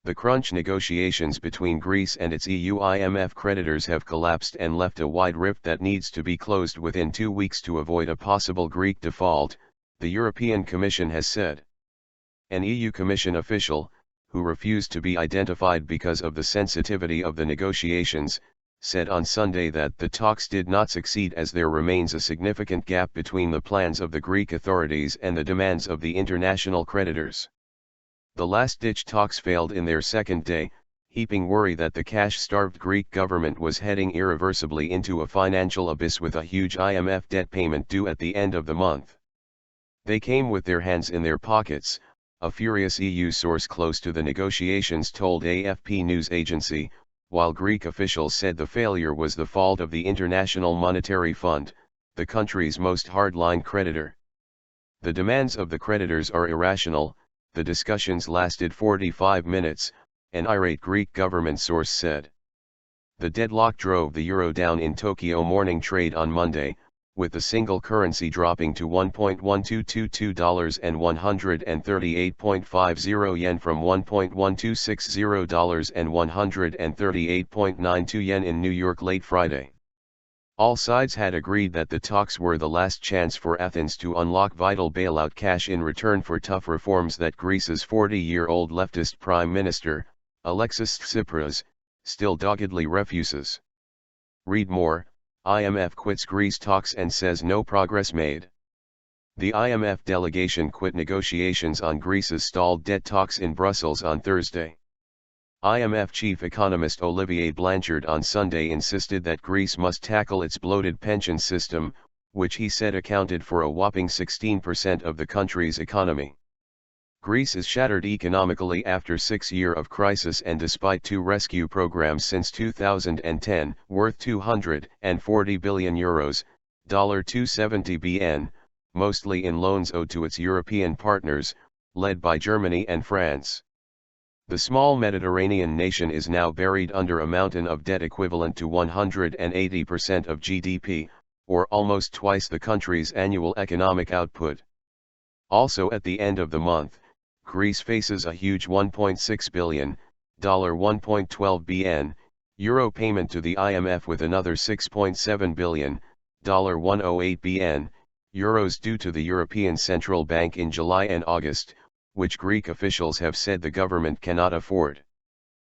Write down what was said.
The crunch negotiations between Greece and its EU-IMF creditors have collapsed and left a wide rift that needs to be closed within 2 weeks to avoid a possible Greek default, the European Commission has said. An EU Commission official, who refused to be identified because of the sensitivity of the negotiations, said on Sunday that the talks did not succeed as there remains a significant gap between the plans of the Greek authorities and the demands of the international creditors. The last-ditch talks failed in their second day, heaping worry that the cash-starved Greek government was heading irreversibly into a financial abyss with a huge IMF debt payment due at the end of the month. They came with their hands in their pockets, a furious EU source close to the negotiations told AFP news agency, while Greek officials said the failure was the fault of the International Monetary Fund, the country's most hardline creditor. The demands of the creditors are irrational. The discussions lasted 45 minutes, an irate Greek government source said. The deadlock drove the euro down in Tokyo morning trade on Monday, with the single currency dropping to $1.1222 and 138.50 yen from $1.1260 and 138.92 yen in New York late Friday. All sides had agreed that the talks were the last chance for Athens to unlock vital bailout cash in return for tough reforms that Greece's 40-year-old leftist Prime Minister, Alexis Tsipras, still doggedly refuses. Read more: IMF quits Greece talks and says no progress made. The IMF delegation quit negotiations on Greece's stalled debt talks in Brussels on Thursday. IMF chief economist Olivier Blanchard on Sunday insisted that Greece must tackle its bloated pension system, which he said accounted for a whopping 16% of the country's economy. Greece is shattered economically after 6 years of crisis and despite 2 rescue programs since 2010, worth €240 billion, $270 billion, mostly in loans owed to its European partners, led by Germany and France. The small Mediterranean nation is now buried under a mountain of debt equivalent to 180% of GDP, or almost twice the country's annual economic output. Also at the end of the month, Greece faces a huge $1.6 billion, $1.12 billion, euro payment to the IMF with another $6.7 billion, $108 billion, euros due to the European Central Bank in July and August, which Greek officials have said the government cannot afford.